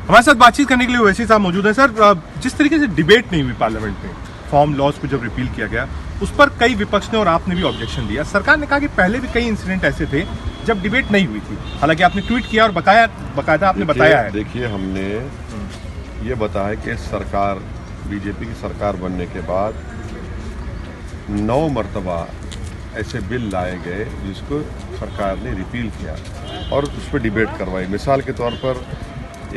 हमारे साथ बातचीत करने के लिए ओवैसी साहब मौजूद हैं। सर, जिस तरीके से डिबेट नहीं हुई पार्लियामेंट में फॉर्म लॉज को जब रिपील किया गया, उस पर कई विपक्ष ने और आपने भी ऑब्जेक्शन दिया। सरकार ने कहा कि पहले भी कई इंसिडेंट ऐसे थे जब डिबेट नहीं हुई थी। हालांकि आपने ट्वीट किया और बकायदा आपने बताया है। देखिए, हमने ये बताया कि सरकार बीजेपी की सरकार बनने के बाद 9 मरतबा ऐसे बिल लाए गए जिसको सरकार ने रिपील किया और उस पर डिबेट करवाई। मिसाल के तौर पर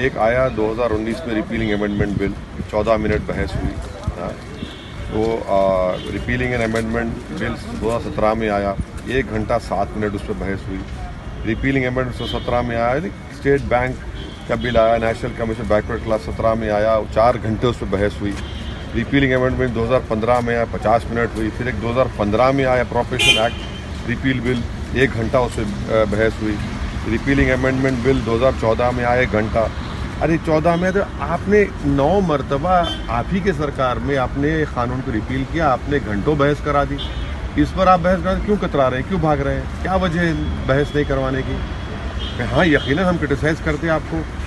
एक आया 2019 में रिपीलिंग अमेंडमेंट बिल, 14 मिनट बहस हुई। वो रिपीलिंग एंड अमेंडमेंट बिल 2017 में आया, 1 घंटा 7 मिनट उस पर बहस हुई। रिपीलिंग अमेंडमेंट 2017 में आया, स्टेट बैंक का बिल आया, नेशनल कमीशन बैकवर्ड क्लास 17 में आया, 4 घंटे उस पर बहस हुई। रिपीलिंग अमेंडमेंट 2015 में आया, 50 मिनट हुई। फिर एक 2015 में आया अप्रोप्रिएशन एक्ट रिपील बिल, 1 घंटा उस पर बहस हुई। रिपीलिंग अमेंडमेंट बिल 2014 में आया, 1 घंटा। अरे 14 में तो आपने 9 मरतबा आप ही के सरकार में आपने कानून को रिपील किया, आपने घंटों बहस करा दी। इस पर आप बहस करा, क्यों कतरा रहे हैं, क्यों भाग रहे हैं, क्या वजह बहस नहीं करवाने की? हाँ, यकीनन हम क्रिटिसाइज करते हैं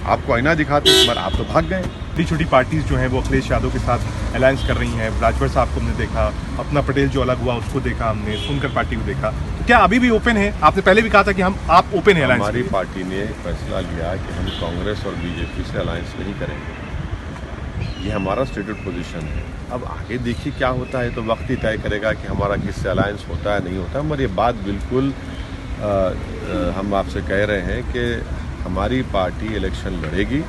आपको आईना दिखाते हैं, पर आप तो भाग गए। छोटी छोटी पार्टीज जो हैं वो अखिलेश यादव के साथ अलायंस कर रही हैं। राजभर साहब को हमने देखा, अपना पटेल जो अलग हुआ उसको देखा हमने, सुनकर पार्टी को देखा। तो क्या अभी भी ओपन है? आपने पहले भी कहा था कि आप ओपन है अलायंस। हमारी पार्टी ने फैसला लिया कि हम कांग्रेस और बीजेपी से अलायंस नहीं करेंगे। ये हमारा स्टेटेड पोजीशन है। अब आगे देखिए क्या होता है, तो वक्त ही तय करेगा कि हमारा किससे अलायंस होता है नहीं होता है। मगर ये बात बिल्कुल हम आपसे कह रहे हैं कि हमारी पार्टी इलेक्शन लड़ेगी,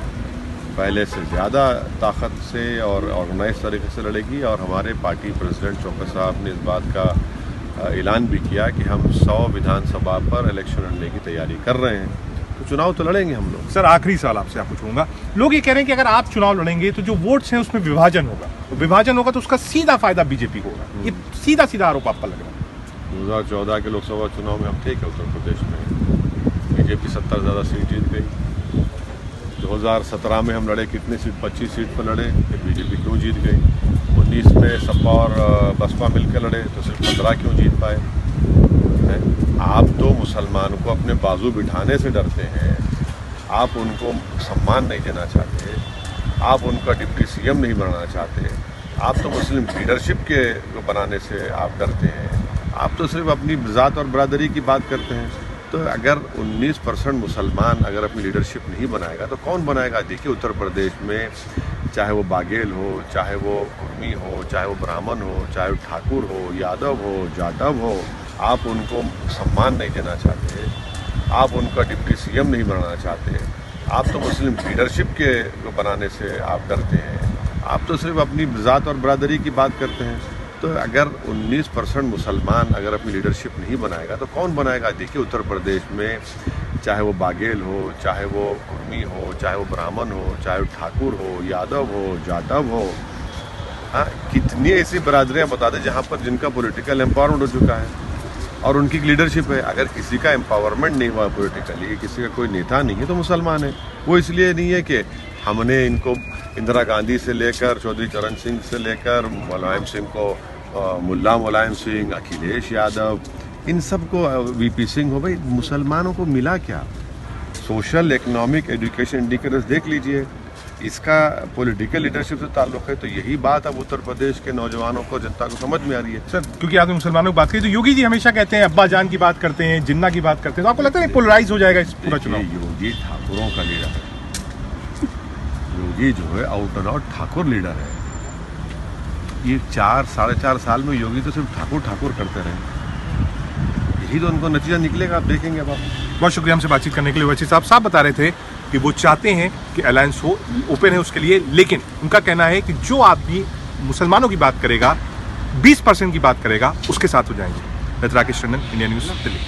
पहले से ज़्यादा ताकत से और ऑर्गेनाइज तरीके से लड़ेगी। और हमारे पार्टी प्रेसिडेंट शौकत साहब ने इस बात का ऐलान भी किया कि हम 100 विधानसभा पर इलेक्शन लड़ने की तैयारी कर रहे हैं। तो चुनाव तो लड़ेंगे हम लोग। सर, आखिरी सवाल आपसे आप पूछूंगा। लोग ये कह रहे हैं कि अगर आप चुनाव लड़ेंगे तो जो वोट्स हैं उसमें विभाजन होगा, तो विभाजन होगा तो उसका सीधा फायदा बीजेपी को होगा। ये सीधा आरोप आपका लग रहा है। 2014 के लोकसभा चुनाव में हम थे क्या उत्तर प्रदेश में? बीजेपी 70 ज़्यादा सीट जीत गई। 2017 में हम लड़े, कितनी सीट? 25 सीट पर लड़े, फिर बीजेपी क्यों जीत गई? 19 में सपा और बसपा मिलकर लड़े तो सिर्फ 15 क्यों जीत पाए? आप तो मुसलमान को अपने बाजू बिठाने से डरते हैं, आप उनको सम्मान नहीं देना चाहते, आप उनका डिप्टी सीएम नहीं बनाना चाहते, आप तो मुस्लिम लीडरशिप के बनाने से आप डरते हैं, आप तो सिर्फ अपनी ज़ात और बरादरी की बात करते हैं। तो अगर 19% मुसलमान अगर अपनी लीडरशिप नहीं बनाएगा तो कौन बनाएगा? देखिए, उत्तर प्रदेश में चाहे वो बाघेल हो, चाहे वो कुर्मी हो, चाहे वो ब्राह्मण हो, चाहे वो ठाकुर हो, यादव हो, जाटव हो, आप उनको सम्मान नहीं देना चाहते, आप उनका डिप्टी सीएम नहीं बनाना चाहते, आप तो मुस्लिम लीडरशिप के बनाने से आप डरते हैं, आप तो सिर्फ अपनी ज़ात और बरादरी की बात करते हैं। तो अगर 19% मुसलमान अगर अपनी लीडरशिप नहीं बनाएगा तो कौन बनाएगा? देखिए, उत्तर प्रदेश में चाहे वो बाघेल हो, चाहे वो कुर्मी हो, चाहे वो ब्राह्मण हो, चाहे वो ठाकुर हो, यादव हो, जाटव हो, हाँ, कितनी ऐसी बरादरियाँ बता दें जहाँ पर जिनका पॉलिटिकल एम्पावरमेंट हो चुका है और उनकी लीडरशिप है। अगर किसी का एम्पावरमेंट नहीं हुआ पॉलिटिकली, किसी का कोई नेता नहीं है तो मुसलमान है। वो इसलिए नहीं है कि हमने इनको इंदिरा गांधी से लेकर चौधरी चरण सिंह से लेकर मुलायम सिंह को मुल्ला मुलायम सिंह, अखिलेश यादव, इन सब को वीपी सिंह हो, भाई मुसलमानों को मिला क्या? सोशल, इकोनॉमिक, एजुकेशन इंडिकेटर्स देख लीजिए, इसका पॉलिटिकल लीडरशिप से ताल्लुक़ है। तो यही बात अब उत्तर प्रदेश के नौजवानों को, जनता को समझ में आ रही है। सर, क्योंकि आपने मुसलमानों की बात की तो योगी जी हमेशा कहते हैं, अब्बा जान की बात करते हैं, जिन्ना की बात करते हैं, तो आपको लगता है पोलराइज हो जाएगा इस पूरा चुनाव? योगी ठाकुरों का लीडर है। योगी जो है out and out Thakur leader है। ये 4-4.5 साल में योगी तो सिर्फ ठाकुर करते रहे। यही तो उनको नतीजा निकलेगा, आप देखेंगे। अब आप बहुत शुक्रिया हमसे बातचीत करने के लिए। वैसे साहब बता रहे थे कि वो चाहते हैं कि अलायंस हो, ओपन है उसके लिए, लेकिन उनका कहना है कि जो आदमी मुसलमानों की बात करेगा, 20% की बात करेगा, उसके साथ हो जाएंगे। Rakesh Tandon, India news, Delhi.